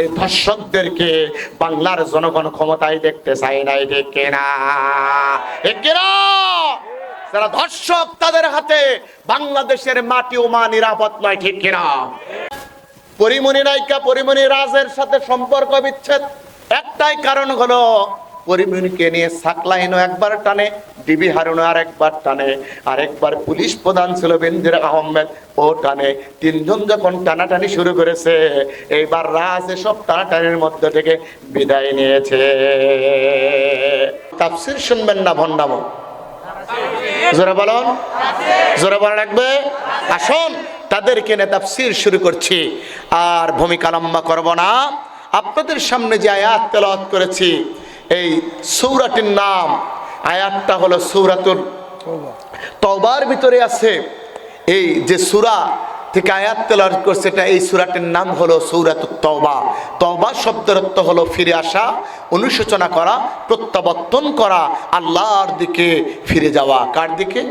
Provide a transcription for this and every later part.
এই ধর্ষকদেরকে বাংলার জনগণ ক্ষমতায় দেখতে চায় না, ঠিক কিনা? যারা ধর্ষক তাদের হাতে বাংলাদেশের মাটি ও মা নিরাপদ নয়, ঠিক কিনা? পরিমণি নায়িকা পরিমণি রাজের সাথে সম্পর্ক বিচ্ছেদ একটাই কারণ হলো পরিমণিকে নিয়ে সাকলাইনও একবার টানে, ডিবি হারুনও আরেকবার টানে, আরেকবার পুলিশ প্রধান ছিল বেনজির আহমেদ ও টানে। তিনজন যখন টানাটানি শুরু করেছে, এইবার রাজ এসব টানাটানির মধ্যে থেকে বিদায় নিয়েছে। তাফসীর শুনবেন না ভণ্ডামো? জোরে বলুন, জোরে বলা লাগবে। আসুন তাদেরকে নিয়ে তাফসীর শুরু করছি, আর ভূমিকা লম্বা করব না। আপনাদের সামনে যে আয়াত তেলাওয়াত করেছি, এই সূরাটির নাম, আয়াতটা হলো সূরাতুল তওবার ভিতরে আছে। এই যে সূরা থেকে আয়াত তেলাওয়াত করছে, এটা এই সূরাটির নাম হলো সূরাতুত তওবা। তওবা শব্দের অর্থ হলো ফিরে আসা, অনুশোচনা করা, প্রত্যাবর্তন করা, আল্লাহর দিকে ফিরে যাওয়া। কার দিকে?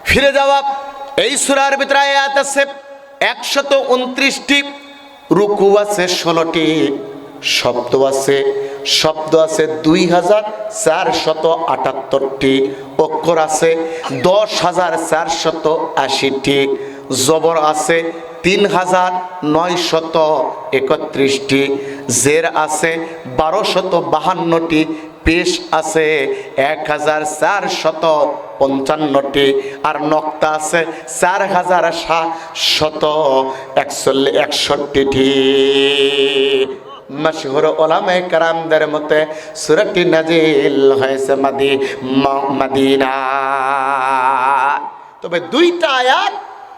ফিরে যাওয়া। এই সূরার ভিতরে আয়াত আছে 129টি, রুকু আছে 16টি, শব্দ আছে 2478টি, অক্ষর আছে 10,480টি, জবর আছে 3,931টি, জের আছে 1252টি, পেশ আছে 1,455টি, আর নক্তা আছে 4,761টি। মশহুর উলামায়ে কেরামদের মতে সূরাটি নাজিল হয়েছে মদিনা। তবে দুইটা আয়াত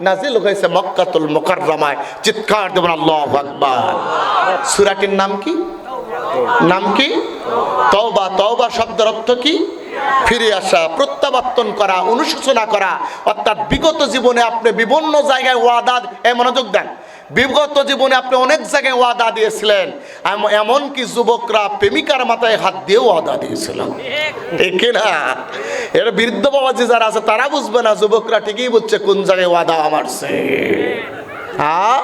নাজিল হয়েছে মক্কাতুল মুকাররমায়। চিৎকার দেবেন আল্লাহু আকবার। সূরাটির নাম কি? নাম কি? তওবা। তওবা শব্দের অর্থ কি? ফিরে আসা, প্রত্যাবর্তন করা, অনুশোচনা করা। অর্থাৎ বিগত জীবনে আপনি বিভিন্ন জায়গায় ওয়াদা, মনোযোগ দেন, বিগত জীবনে আপনি অনেক জায়গায় ওয়াদা দিয়েছিলেন, এমনকি যুবকরা প্রেমিকার মাথায় হাত দিয়ে ওয়াদা দিয়েছিলেন, ঠিক না? এর বৃদ্ধ বাবাজি যারা আছে তারা বুঝবে না, যুবকরা ঠিকই বুঝছে কোন জায়গায় ওয়াদা আমারছে। হ্যাঁ,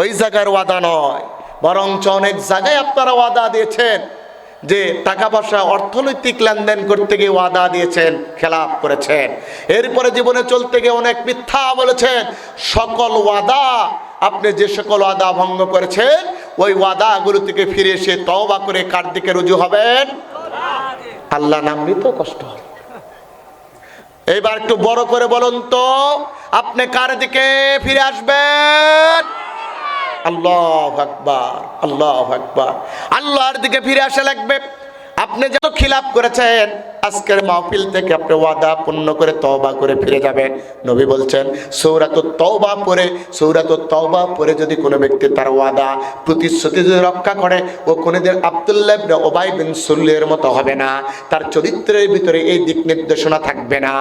ওই জায়গার ওয়াদা নয়, বরঞ্চ অনেক জায়গায় আপনারা ওয়াদা দিয়েছেন যে টাকা পয়সা অর্থনৈতিক লেনদেন করতে গিয়ে ওয়াদা দিয়েছেন, খেলাপ করেছেন। এরপরে জীবনে চলতে গিয়ে অনেক মিথ্যা বলেছেন। সকল ওয়াদা, আপনি যে সকল ওয়াদা ভঙ্গ করেছেন, ওই ওয়াদাগুলো থেকে ফিরে এসে তওবা করে কার দিকে রুজু হবেন? আল্লাহ নাম নিতে কষ্ট হবে। এইবার একটু বড় করে বলুন তো, আপনি কার দিকে ফিরে আসবেন? আল্লাহু আকবার, আল্লাহু আকবার। আল্লাহর দিকে ফিরে আসা লাগবে। আপনি যত খিলাফ করেছেন, আজকের মাহফিল থেকে আপনি ওয়াদা পূর্ণ করে তওবা করে ফিরে যাবেন। নবী বলছেন সূরাতুত তওবা পড়ে, সূরাতুত তওবা পড়ে যদি কোনো ব্যক্তি তার ওয়াদা প্রতিশ্রুতি যদি রক্ষা করে, ও কোনদিন আব্দুল্লাহ ইবনে উবাই বিন সুলুলের মতো হবে না। তার চরিত্রের ভিতরে এই দিক নির্দেশনা থাকবে না।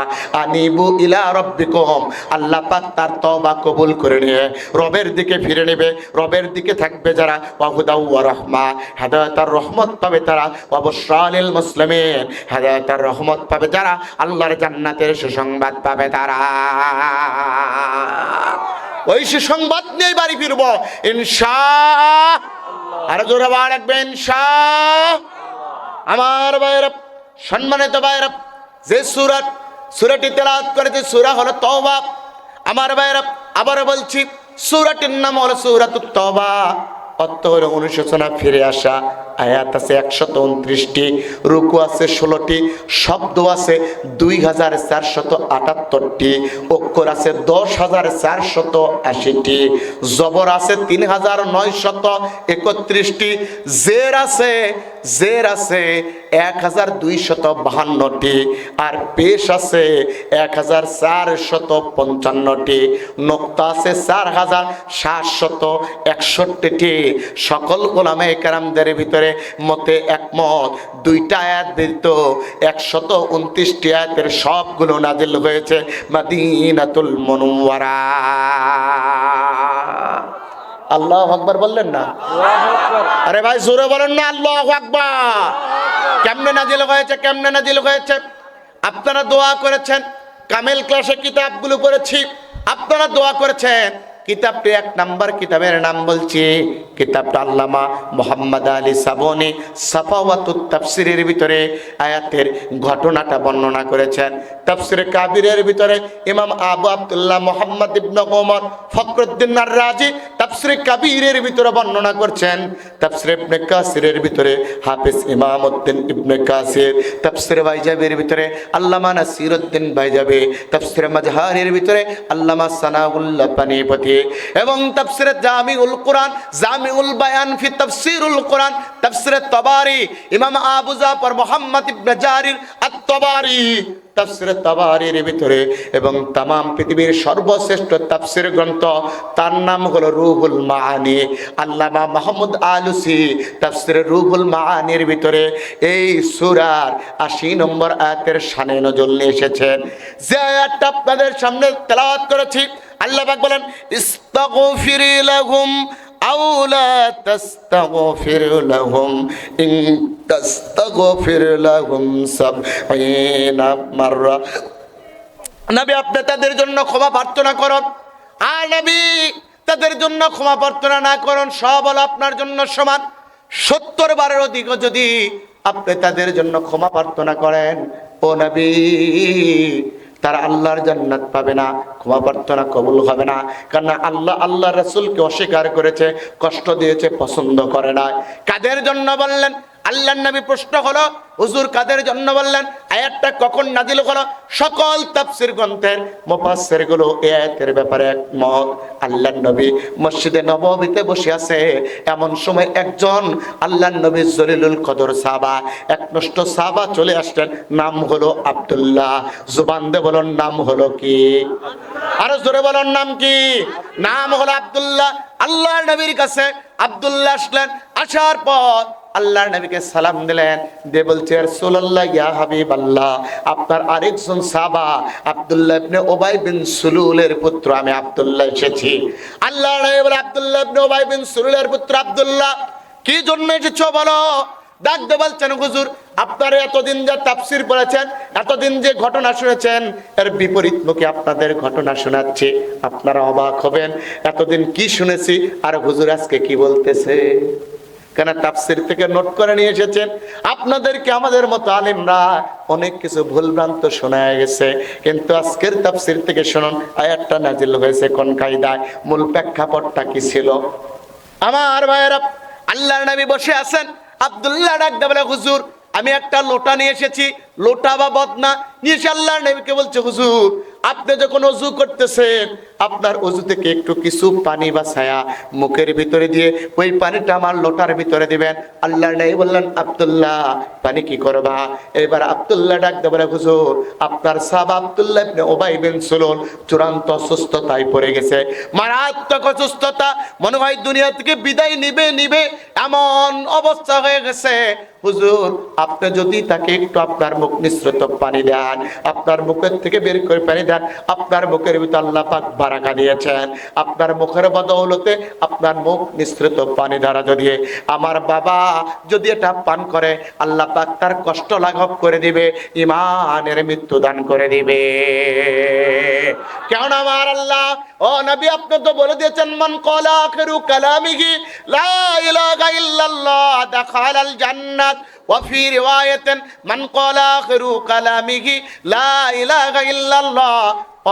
আনিবু ইলা রাব্বিকুম, আল্লাহ পাক তার তওবা কবুল করে নিয়ে রবের দিকে ফিরে নেবে। রবের দিকে থাকবে যারা, ওয়াহুদাউ ওয়া রাহমা, হেদায়েতের রহমত পাবে তারা, ওয়া বুশরা লিল মুসলিমিন, হেদায়েত তার রহমত পাবে যারা, আল্লাহর জান্নাতের সুসংবাদ পাবে তারা। ওই সুসংবাদ নিয়ে বাড়ি ফিরবো ইনশাআল্লাহ। আর জোরে বলা লাগবে ইনশাআল্লাহ। আমার ভাইরা, সম্মানিত ভাইরা, যে সূরাটি তেলাওয়াত করেছে সূরা হলো তওবা। আমার ভাইরা, আবারও বলছি, সূরাটির নাম হলো সূরাতুত তওবা, অর্থ হলো অনুশোচনা, ফিরে আসা। আয়াত আছে 129টি, রুকু আছে 16টি, শব্দ আছে 2478টি, অক্ষর আছে 10,480টি, জবর আছে 3,931টি, জের আছে 1,252টি, আর পেশ আছে 1,455টি, নক্তা আছে 4,761টি। সকল উলামায়ে কেরামদের ভিতরে মতে একমত, দুইটা আয়াত দিত 129টি আয়াতের সবগুলো নাজিল হয়েছে মদিনাতুল মুনাওয়ারা। আল্লাহু আকবার বললেন না? আরে ভাই জোরে বলেন না আল্লাহু আকবার। কেমনে নাজিল হয়েছে? কেমনে নাজিল হয়েছে? আপনারা দোয়া করেছেন, কামেল ক্লাসে কিতাবগুলো পড়েছি, আপনারা দোয়া করেছেন, কিতাবটি 1 নাম্বার কিতাবের নাম বলছি, কিতাবটা আল্লামা মুহাম্মদ আলী সাবনী সাফাওয়াতুত তাফসিরের ভিতরে আয়াতের ঘটনাটা বর্ণনা করেছেন। তাফসিরে কাবিরের ভিতরে ইমাম আবু আব্দুল্লাহ মুহাম্মদ ইবনে ওমর ফখরুদ্দিন আর রাজি তাফসিরে কাবিরের ভিতরে বর্ণনা করছেন। তাফসিরে ইবনে কাসিরের ভিতরে হাফেজ ইমামউদ্দিন ইবনে কাসির, তাফসিরে বাইজাবির ভিতরে আল্লামা নাসিরউদ্দিন বাইজাবি, তাফসিরে মাজহারের ভিতরে আল্লামা সানাউল্লাহ পানিপতি, এবং তাফসিরে জামিউল কোরআন জামিউল বায়ান ফি তাফসিরুল কোরআন, তাফসিরে তাবারি ইমাম আবু জাফর মুহাম্মদ ইবনে জারির আত-তাবারি তাফসিরে তাবারির ভিতরে, এবং তামাম পৃথিবীর সর্বশ্রেষ্ঠ তাফসির গ্রন্থ তার নাম হলো রুহুল মাআনি। আল্লামা মাহমুদ আলুসি তাফসিরে রুহুল মাআনির ভিতরে এই সূরার ৮০ নম্বর আয়াতের শানে নজর নিয়ে এসেছেন। যে আয়াতটা আপনাদের সামনে তেলাওয়াত করেছি, আল্লাহ পাক বলেন ইস্তাগফির লাহুম আও লা তাস্তাগফির লাহুম ইন তাস্তাগফির লাহুম ৭০ মাররা। নবী আপনি তাদের জন্য ক্ষমা প্রার্থনা করুন, আর নবী তাদের জন্য ক্ষমা প্রার্থনা না করুন, সব হলো আপনার জন্য সমান। ৭০ বারের অধিক যদি আপনি তাদের জন্য ক্ষমা প্রার্থনা করেন, ও নবী তারা আল্লাহর জান্নাত পাবে না, ক্ষমা প্রার্থনা কবুল হবে না। কারণ আল্লাহ রাসূলকে অস্বীকার করেছে, কষ্ট দিয়েছে, পছন্দ করে না। কাদের জন্য বললেন? আল্লাহর নবী প্রশ্ন হলো, হুজুর কাদের জন্য বললেন? আয়াতটা কখন নাজিল হলো? সকল তাফসীর গ্রন্থের মুফাসসির গুলো এই আয়াতের ব্যাপারে একমত। আল্লাহর নবী মসজিদে নববীতে বসে আছে, এমন সময় একজন আল্লাহর নবী জলিলুল কদর সাহাবা, একনিষ্ঠ সাহাবা চলে আসলেন, নাম হলো আব্দুল্লাহ। জুবান দিয়ে বলুন নাম হলো কি? আরো জোরে বলুন নাম কি? নাম হলো আব্দুল্লাহ। আল্লাহর নবীর কাছে আব্দুল্লাহ আসলেন, আসার পর আল্লাহর নবীকে সালাম দিলেন, দিয়ে বলছে রাসূলুল্লাহ ইয়া হাবিবাল্লাহ, আপনার আরেকজন সাহাবা আব্দুল্লাহ ইবনে উবাই বিন সুলুলের পুত্র আমি আব্দুল্লাহ এসেছি। আল্লাহর নবী বলে, আব্দুল্লাহ ইবনে উবাই বিন সুলুলের পুত্র আব্দুল্লাহ, কি জন্য এসেছো বলো? ডাক দিয়ে বলছেন, হুজুর আপনারা এতদিন যা তাফসীর পড়েছেন, এতদিন যে ঘটনা শুনেছেন, এর বিপরীত মুখে আপনাদের ঘটনা শোনাচ্ছি, আপনারা অবাক হবেন। এতদিন কি শুনেছি আর হুজুর আজকে কি বলতেছে। কেন তাফসীর থেকে নোট করে নিয়ে এসেছেন। আপনাদেরকে আমাদের মতো আলেমরা অনেক কিছু ভুলভ্রান্ত শোনা গেছে, কিন্তু আজকের তাফসীর থেকে শুনুন আয়াতটা নাজিল হয়েছে কোন কায়দায়, মূল প্রেক্ষাপটটা কি ছিল। আমার ভাইয়েরা, আল্লাহর নবী বসে আছেন, আব্দুল্লাহ ডাক দিয়ে বলে, হুজুর আমি একটা লোটা নিয়ে এসেছি। লোটা বা বদনা নিয়ে এসে আল্লাহর নবীকে বলছে, হুজুর আপনি যখন ওযু করতেছেন, আপনার ওযু থেকে একটু কিছু পানি বা ছায়া মুখের ভিতরে দিয়ে ওই পানিটা আমার লোটার ভিতরে দিবেন। আল্লাহর নবী বললেন, আব্দুল্লাহ পানি কি করবা? এবার আব্দুল্লাহ ডাক দিয়ে বলে, হুজুর আপনার সাহাবা আব্দুল্লাহ ইবনে উবাই বিন সুলুল চূড়ান্ত অসুস্থতায় পড়ে গেছে, মারাত্মক অসুস্থতা, মনে হয় দুনিয়া থেকে বিদায় নিবে এমন অবস্থা হয়ে গেছে। হুজুর আপনি যদি তাকে একটু আপনার মুখ নিঃসৃত পানি দেন, আপনার মুখের থেকে বের করে পানি দেন, আপনার মুখের ভিতর আল্লাহ পাক বারাকা দিয়েছেন, আপনার মুখের বদৌলতে আপনার মুখ নিঃসৃত পানি দ্বারা যদি আমার বাবা যদি এটা পান করে, আল্লাহ পাক তার কষ্ট লাঘব করে দিবে, ঈমানের মৃত্যু দান করে দিবে। কেন আমার আল্লাহ, ও নবী আপনি তো বলে দিয়েছেন, মান ক্বালা আখিরু কালামিহি লা ইলাহা ইল্লাল্লাহ দাখালাল জান্নাত, ওয়া ফি রিওয়ায়াতিন মান ক্বালা আখিরু কালামিহি লা ইলাহা ইল্লাল্লাহ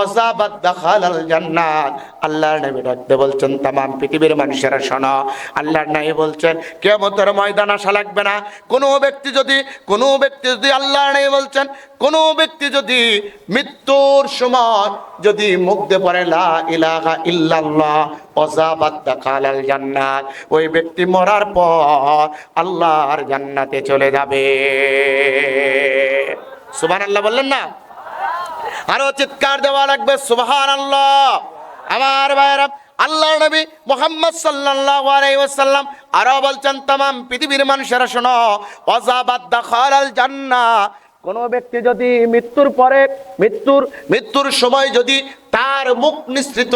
অযাবাত দাখালাল জান্নাত। আল্লাহর নবী ডাকতে বলছেন, तमाम পৃথিবীর মানুষেরা শোনো, আল্লাহর নবী বলছেন কিয়ামতের ময়দান আসা লাগবে না। কোনো ব্যক্তি যদি আল্লাহর নবী বলছেন, কোনো ব্যক্তি যদি মৃত্যুর সময় যদি মুখ দিয়ে পড়ে লা ইলাহা ইল্লাল্লাহ অযাবাত দাখালাল জান্নাত, ওই ব্যক্তি মরার পর আল্লাহর জান্নাতে চলে যাবে। সুবহানাল্লাহ বললেন না? আরো চিৎকার দেওয়া লাগবে সুবহানাল্লাহ। আমার ভাইরা, আল্লাহর নবী মুহাম্মদ সাল্লাল্লাহু আলাইহি ওয়াসাল্লাম আরো বলছেন, तमाम পৃথিবীর মানুষেরা শোনো, ওয়াযাবাত দাখালাল জান্নাহ, কোন ব্যক্তি যদি মৃত্যুর সময় যদি তার মুখ নিঃসৃত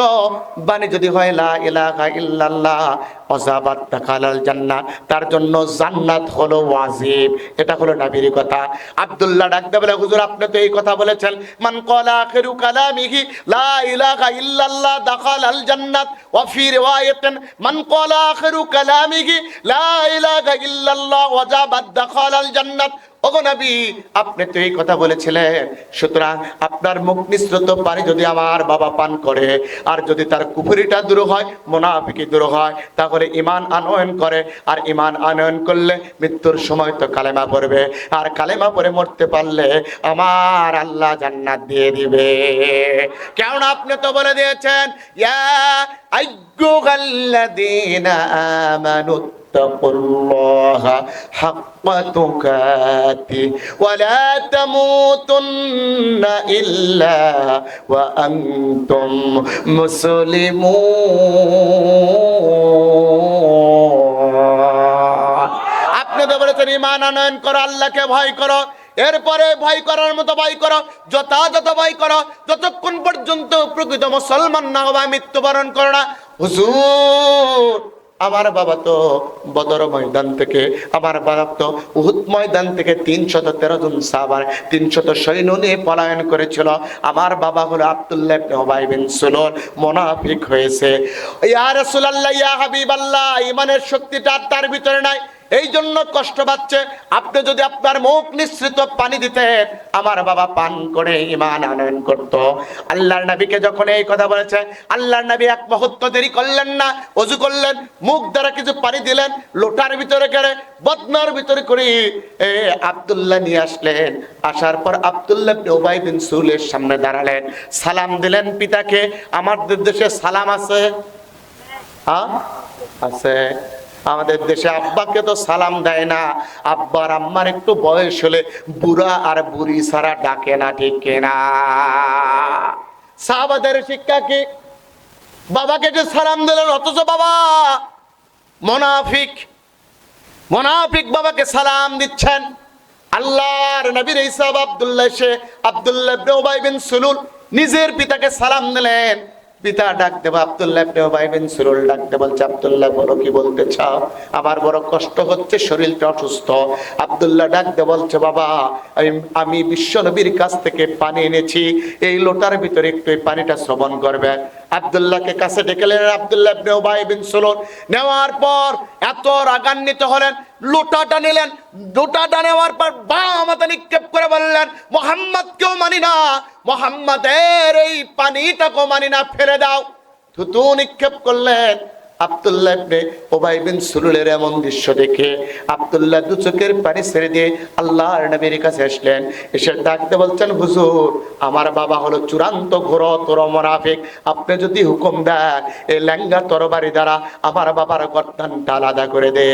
বাণী যদি হয় লা ইলাহা ইল্লাল্লাহ ওয়াজাবাত দাখালাল জান্নাহ, তার জন্য জান্নাত হলো ওয়াজিব। এটা হলো নবীর কথা। আব্দুল্লাহ ডাকতে বলে, হুজুর আপনি তো এই কথা বলেছেন, মান ক্বালা আখিরু কালামিহি লা ইলাহা ইল্লাল্লাহ দাখালাল জান্নাত, ওয়া ফি রিওয়ায়াতিন মান ক্বালা আখিরু কালামিহি লা ইলাহা ইল্লাল্লাহ ওয়াজাবাত দাখালাল জান্নাত। ওগো নবী, আপনি তো এই কথা বলেছিলেন, সুতরাং আপনার মুখ নিঃসৃত পানি যদি আমার বাবা পান করে, আর যদি তার কুফরিটা দূর হয়, মুনাফিকি দূর হয়, তাহলে ঈমান আনয়ন করে, আর ঈমান আনয়ন করলে মৃত্যুর সময় তো কালেমা পড়বে, আর কালেমা পড়ে মরতে পারলে আমার আল্লাহ জান্নাত দিয়ে দিবে। কেননা আপনি তো বলে দিয়েছেন, ইয়া আইয়ুহাল্লাযীনা আমানু ইত্তাকুল্লাহা হাক্কা তুকাতিহি ওয়া লা তামুতুন্না ইল্লা ওয়া আনতুম মুসলিমুন। আপনি তো বলেছেন ঈমান আনয়ন করো, আল্লাহকে ভয় করো, এরপরে ভয় করার মতো ভয় করো, যথাযথ ভয় করো, যতক্ষণ পর্যন্ত প্রকৃত মুসলমান না হবে মৃত্যুবরণ করো না। হুজুর, আমার বাবা তো বদর ময়দান থেকে, আমার বাবা তো উহুদ ময়দান থেকে 313 জন সাহাবার 300 সৈন্য নিয়ে পলায়ন করেছিল। আমার বাবা হলো আব্দুল্লাহ ইবনে উবাই বিন সুলুল, মুনাফিক হয়েছে। ইয়া রাসূলুল্লাহ, ইয়া হাবিবাল্লাহ, ঈমানের শক্তিটা তার ভিতরে নাই, এই জন্য কষ্ট পাচ্ছে। আপনি যদি আপনার মুখ নিঃসৃত পানি দিতেন, আমার বাবা পান করে ঈমান আনয়ন করত। আল্লাহর নবীকে যখন এই কথা বলেছে, আল্লাহর নবী এক মুহূর্ত দেরি করলেন না, ওযু করলেন, মুখ দ্বারা কিছু পানি দিলেন, লোটার ভিতরে করে বদনার ভিতরে করে আব্দুল্লাহ নিয়ে আসলেন। আসার পর আব্দুল্লাহ ইবনে উবাই বিন সুলুলের সামনে দাঁড়ালেন, সালাম দিলেন পিতাকে। আমাদের দেশে সালাম আছে? আছে। আমাদের দেশে আব্বাকে তো সালাম দেয় না, আব্বার আম্মার একটু বয়স হলে বুড়া আর বুড়ি ছাড়া ডাকে না, ঠিক কিনা? সাহাবাদের শিক্ষা কি? বাবাকে যে সালাম দিলেন, অথচ বাবা মুনাফিক, মুনাফিক বাবাকে সালাম দিচ্ছেন। আল্লাহর নবীর ইসাব আব্দুল্লাহ ইবনে উবাই বিন সুলুল নিজের পিতাকে সালাম দিলেন। পিতা ডাক দেব, আব্দুল্লাহ ইবনে উবাই বিন সুলুল ডাকতে বলছে, আব্দুল্লাহ বলো, কি বলতে চাও? আমার বড় কষ্ট হচ্ছে, শরীরটা অসুস্থ। আব্দুল্লাহ ডাকতে বলছে, বাবা আমি বিশ্ব নবীর কাছ থেকে পানি এনেছি, এই লোটার ভিতরে একটু এই পানিটা শ্রবণ করবে। আব্দুল্লাহকে কাছে ডেকেলেন আব্দুল্লাহ ইবনে উবাই বিন সুলুল। নেওয়ার পর এত রাগান্বিত হলেন, লোটাটা নিলেন, লোটাটা নেওয়ার পর বাম হাতে নিক্ষেপ করে বললেন, মুহাম্মদকেও মানি না, মুহাম্মাদের এই পানিটাকেও মানি না, ফেলে দাও। থুতু নিক্ষেপ করলেন। আব্দুল্লাহ ইবনে উবাই বিন সুলুলের এমন দৃশ্য দেখে আব্দুল্লাহ দু চোখের পানি ছেড়ে দিয়ে আল্লাহর নবীর কাছে আসলেন। এসে ডাকতে বলছেন, হুজুর আমার বাবা হলো চূড়ান্ত ঘোরতর মুনাফিক, আপনি যদি হুকুম দেন এই ল্যাঙ্গা তরবারি দ্বারা আমার বাবার গর্দানটা আলাদা করে দে।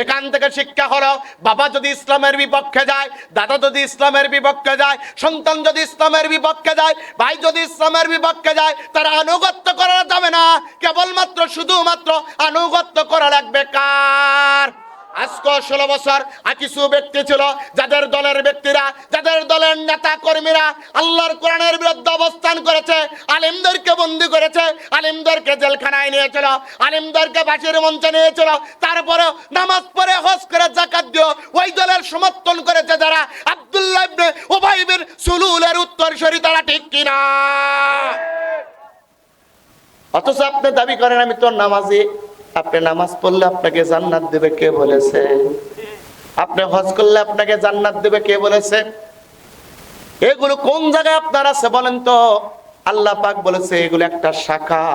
এখান থেকে শিক্ষা হলো, বাবা যদি ইসলামের বিপক্ষে যায়, দাদা যদি ইসলামের বিপক্ষে যায়, সন্তান যদি ইসলামের বিপক্ষে যায়, ভাই যদি ইসলামের বিপক্ষে যায়, তারা আনুগত্য করা যাবে না, কেবলমাত্র শুধু মাত্র আনুগত্য করা লাগবে কার? আজকে 16 বছর কিছু ব্যক্তি ছিল যাদের দলের ব্যক্তিরা, যাদের দলের নেতা কর্মীরা আল্লাহর কোরআনের বিরুদ্ধে অবস্থান করেছে, আলেমদেরকে বন্দী করেছে, আলেমদেরকে জেলখানায় নিয়েছিল, আলেমদেরকে ফাঁসির মঞ্চে নিয়েছিল, তারপরে নামাজ পড়ে হজ করে যাকাত দিয়ে ওই দলের সমর্থন করেছে যারা, আব্দুল্লাহ ইবনে উবাই বিন সুলুলের উত্তরসূরি তারা, ঠিক কিনা? অথচ আপনি দাবি করেন আমি তো নামাজি। আপনি নামাজ পড়লে আপনাকে জান্নাত দেবে কে বলেছে? আপনি হজ করলে আপনাকে জান্নাত দেবে কে বলেছে? এগুলো কোন জায়গায় আপনার আছে বলেন তো? আল্লাহ পাক বলেছে এগুলো একটা শাখা,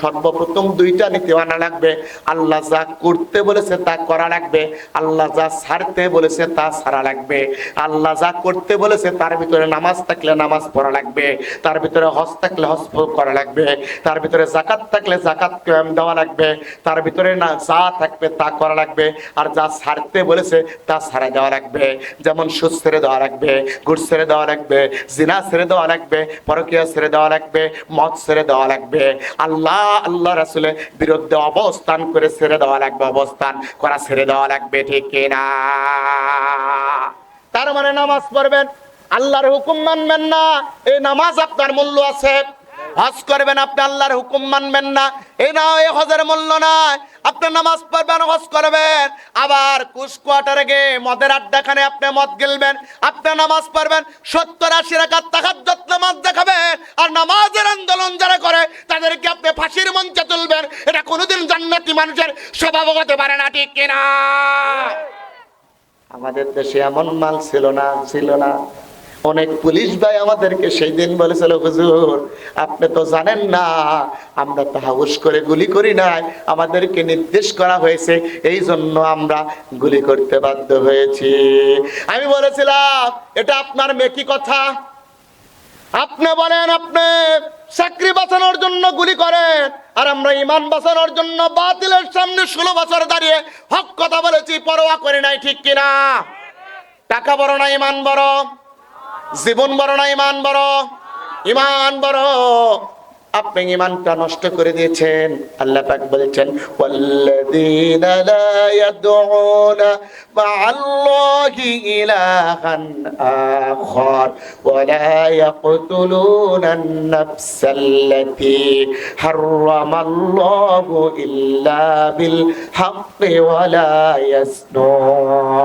সর্বপ্রথম দুইটা নীতি মানা লাগবে। আল্লাহ যা করতে বলেছে তা করা লাগবে, আল্লাহ যা ছাড়তে বলেছে তা ছাড়া লাগবে। আল্লাহ যা করতে বলেছে তার ভিতরে নামাজ থাকলে নামাজ পড়া লাগবে, তার ভিতরে হজ থাকলে হজ করা লাগবে, তার ভিতরে যাকাত থাকলে যাকাত দেওয়া লাগবে, তার ভিতরে না যা থাকবে তা করা লাগবে, আর যা ছাড়তে বলেছে তা ছাড়া দেওয়া লাগবে। যেমন সুদ ছেড়ে দেওয়া লাগবে, ঘুষ ছেড়ে দেওয়া লাগবে, জিনা ছেড়ে দেওয়া লাগবে, পরকীয়া ছেড়ে দেওয়া লাগবে, মদ ছেড়ে দেওয়া লাগবে। আল্লাহ রাসূলের বিরুদ্ধে অবস্থান করে ছেড়ে দেওয়া লাগবে, অবস্থান করা ছেড়ে দেওয়া লাগবে, ঠিক কিনা? তার মানে নামাজ পড়বেন, আল্লাহর হুকুম মানবেন না, এই নামাজ আপনার মূল্য আছে? হজ করবেন আপনি আল্লাহর হুকুম মানবেন না, এই না এই হজের মূল্য নাই। আপনি নামাজ পড়বেন, হজ করবেন, আবার কুশকোয়ার্টারে গিয়ে মদের আড্ডাখানে আপনি মদ গিলবেন। আপনি নামাজ পড়বেন, 70-80 রাকাত তাহাজ্জুদ নামাজ দেখাবেন, আর নামাজের আন্দোলন যারা করে তাদেরকে আপনি ফাঁসির মঞ্চে তুলবেন। এটা কোনোদিন জান্নাতি মানুষের স্বভাব হতে পারে না, ঠিক কিনা? আমাদের দেশে এমন মাল ছিল না। অনেক পুলিশ ভাই আমাদেরকে সেই দিন বলেছিল, হুজুর আপনি তো জানেন না, আমরা তো হাউস করে গুলি করি নাই, আমাদেরকে নির্দেশ করা হয়েছে, এই জন্য আমরা গুলি করতে বাধ্য হয়েছি। আমি বলেছিলাম, এটা আপনার মেকি কথা? আপনি বলেন আপনি চাকরি বাঁচানোর জন্য গুলি করেন, আর আমরা ইমান বাঁচানোর জন্য বাতিলের সামনে 16 বছর দাঁড়িয়ে হক কথা বলেছি, পরোয়া করি নাই, ঠিক কিনা? টাকা বড় না ইমান বড়? জীবন বড় না ইমান বড়? ইমান বড়। আপনি ইমানটা নষ্ট করে দিয়েছেন। আল্লাহ পাক বলেছেন, ওয়াল্লাযীনা লা ইয়াদউনা মা'আল্লাহি ইলাহান আখার ওয়া লা ইয়াকতুলুনান নাফসাল্লাতী হারামাল্লাহু ইল্লা বিল হাক্কি ওয়া লা ইয়াসনুন।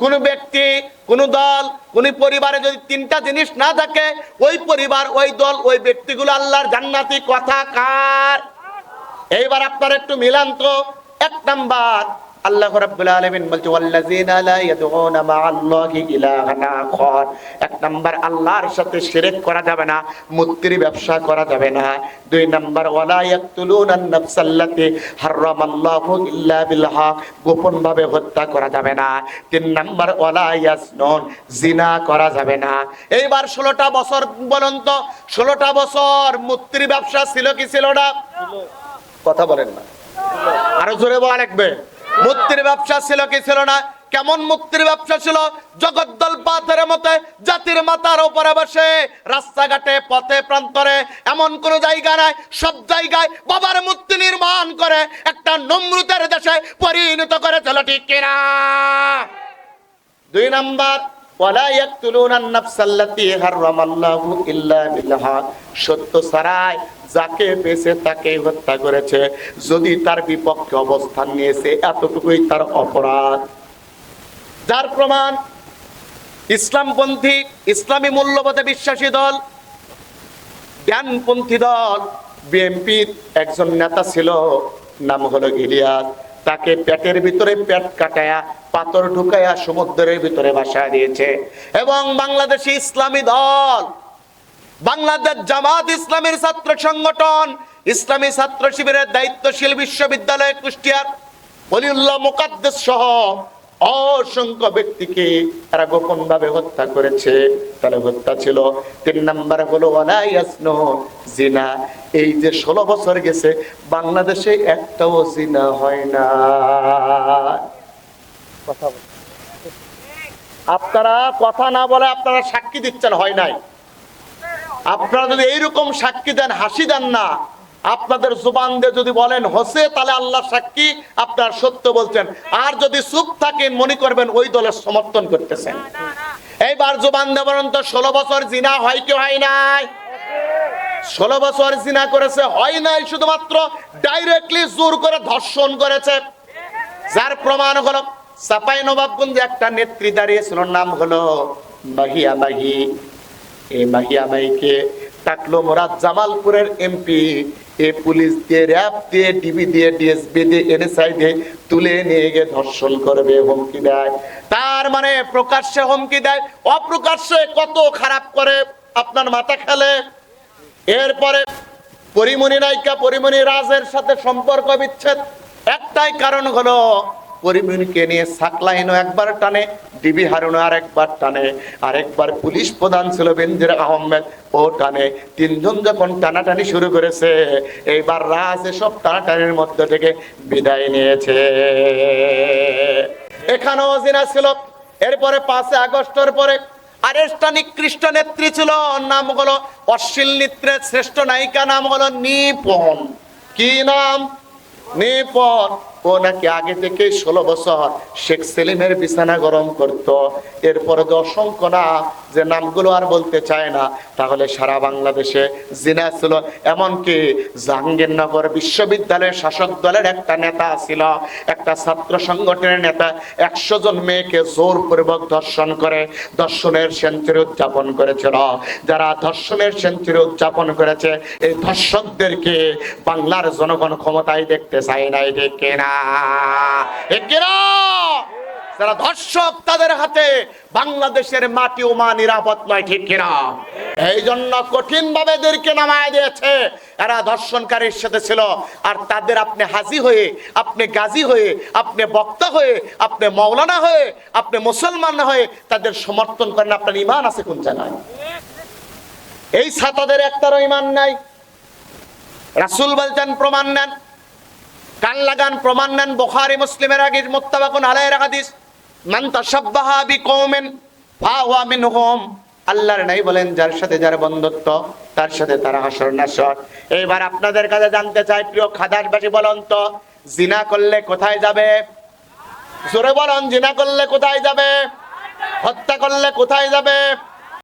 কোন ব্যক্তি, কোন দল, কোন পরিবারে যদি 3টা জিনিস না থাকে, ওই পরিবার, ওই দল, ওই ব্যক্তিগুলো আল্লাহর জান্নাতি। কথা কার? এইবার আপনারা একটু মিলান তো। 1 নাম্বার, আল্লাহ রাব্বুল আলামিন বলছে, ওয়াল্লাযীনা লা ইয়াদউনা মা'আল্লাহি ইলাহান আখার। 1 নাম্বার, আল্লাহর সাথে শিরক করা যাবে না, মূর্তির ব্যবসা করা যাবে না। 2 নাম্বার, ওয়ালা ইয়াকতুলুনান নাফসাল্লাতী হারামাল্লাহু ইল্লা বিল হক, গোপন ভাবে হত্যা করা যাবে না। 3 নাম্বার, ওয়ালা ইয়াসনুন, জিনা করা যাবে না। এইবার 16টা বছর বলুন তো, 16টা বছর মূর্তির ব্যবসা ছিল কি ছিল না? কথা বলেন না, আরো জোরে বলা লাগবে। মূর্তির ব্যবসা ছিল কি ছিল না? কেমন মুক্তির ব্যবসা ছিল? জগদ্দল পাথরের মতে জাতির মাথার উপরে বসে রাস্তাঘাটে পথে প্রান্তরে এমন কোন জায়গা নাই, সব জায়গায় বাবার মূর্তি নির্মাণ করে একটা নমরুদের দেশে পরিণত করে চলো, ঠিক কিনা? 2 নাম্বার, ওয়ালা ইয়াকতুলুনান নাফসাল্লাতী হারামাল্লাহু ইল্লা বিল হক, সত্য ছাড়াই যাকে পেয়েছে তাকে হত্যা করেছে, যদি তার বিপক্ষে অবস্থান নিয়েছে এতটুকুই তার অপরাধ। যার প্রমাণ ইসলামপন্থী, ইসলামী মূল্যবোধে বিশ্বাসী দল, জ্ঞানপন্থী দল বিএনপির একজন নেতা ছিল, নাম হলো ইলিয়াস। তাকে পেটের ভিতরে পেট কাটায়া পাথর ঢুকায়া সমুদ্রের ভিতরে ভাসায় দিয়েছে। এবং বাংলাদেশি ইসলামী দল, বাংলাদেশ জামাত ইসলামের ছাত্র সংগঠন, ইসলামী ছাত্র শিবিরের দায়িত্বশীল বিশ্ববিদ্যালয় কুষ্টিয়ার ওলিউল্লাহ মুকাদ্দাস সহ অসংখ্য ব্যক্তিকে তারা গোপন ভাবে হত্যা করেছে। তাহলে হত্যা ছিল। 3 নাম্বার হলো ওয়ালা ইয়াসনুন, জিনা। এই যে 16 বছর গেছে, বাংলাদেশে একটাও জিনা হয় না। আপনারা কথা না বলে আপনারা সাক্ষী দিচ্ছেন হয় নাই। আপনারা যদি এইরকম সাক্ষী দেন, হাসি দেন না, আপনাদের জুবান দিয়ে যদি বলেন হসে, তাহলে আল্লাহ সাক্ষী আপনার সত্য বলছেন। আর যদি চুপ থাকেন, মনে করবেন ওই দলের সমর্থন করতেছেন। এইবার জুবান দিয়ে বলেন তো, 16 বছর জিনা হয় কি হয় নাই? 16 বছর জিনা করেছে, হয় নাই, শুধুমাত্র ডাইরেক্টলি জোর করে ধর্ষণ করেছে। যার প্রমাণ হলো চাঁপাইনবাবগঞ্জে একটা নেত্রী দাঁড়িয়েছিল, নাম হলো মাহিয়া মাহি। এই মাহিয়া মাহিকে টাকলো মোরাদ জামালপুরের এমপি এ পুলিশ দিয়ে, র‍্যাব দিয়ে, ডিবি দিয়ে, ডিএসপি দিয়ে, এনএসআই দিয়ে তুলে নিয়ে গিয়ে ধর্ষণ করবে, হুমকি দেয়। তার মানে প্রকাশ্যে হুমকি দেয়, অপ্রকাশ্যে কত খারাপ করে আপনার মাথা খেলে। এরপরে পরিমণি নায়িকা পরিমণি রাজের সাথে সম্পর্ক বিচ্ছেদ, একটাই কারণ হলো পরিমণিকে নিয়ে সাকলাইনও একবার টানে, ডিবি হারুনও আরেকবার টানে, আরেকবার পুলিশ প্রধান ছিল বেনজির আহমেদ, ও টানে। 3 জন যখন টানাটানি শুরু করেছে, এইবার রাজ এসব টানাটানির মধ্যে থেকে বিদায় নিয়েছে। এখানেও জিনা ছিল। এরপরে 5 আগস্টের পরে আরেকটা নিকৃষ্ট নেত্রী ছিল, নাম হলো অশ্লীল নৃত্যের শ্রেষ্ঠ নায়িকা, নাম হলো নিপন। কি নাম? নিপন। ও নাকি আগে থেকে 16 বছর শেখ সেলিমের বিছানা গরম করত। এরপরে তো অসংখ্য না, যে নামগুলো আর বলতে চায় না। তাহলে সারা বাংলাদেশে জিনা ছিল। এমনকি জাহাঙ্গীরনগর বিশ্ববিদ্যালয়ের শাসক দলের একটা নেতা ছিল, একটা ছাত্র সংগঠনের নেতা, 100 জন মেয়েকে জোরপূর্বক ধর্ষণ করে ধর্ষণের সেঞ্চুরি উদযাপন করেছিল। যারা ধর্ষণের সেঞ্চুরি উদযাপন করেছে, এই ধর্ষকদেরকে বাংলার জনগণ ক্ষমতায় দেখতে চায় না। ঠিক কিনা? ঠিক কিনা? যারা ধর্ষক তাদের হাতে বাংলাদেশের মাটি ও মা নিরাপদ নয়। ঠিক কিনা? এই জন্য কঠিন ভাবে এদেরকে নামায় দিয়েছে। এরা ধর্ষণকারীর সাথে ছিল। আর তাদের আপনি হাজি হয়ে, আপনি গাজী হয়ে, আপনি বক্তা হয়ে, আপনি মৌলানা হয়ে, আপনি মুসলমান হয়ে তাদের সমর্থন করেন। আপনার ঈমান আছে কোন জায়গায়? এই ছাত্রদের একটারও ঈমান নাই। রাসূল বলতেন প্রমাণ নেন, কান লাগান, প্রমাণ নেন। বুখারী মুসলিমের আগে মুত্তাফাকুন আলাইহির হাদিস, মান তাশাব্বাহা বিকওমিন ফাহুয়া মিনহুম। আল্লাহর নবী বলেন, যার সাথে যার বন্ধুত্ব তার সাথে তার হাসর নাসর। এইবার আপনাদের কাছে জানতে চাই, প্রিয় খাদাসবাসী, বলুন তো জিনা করলে কোথায় যাবে? জোরে বলুন, জিনা করলে কোথায় যাবে? হত্যা করলে কোথায় যাবে?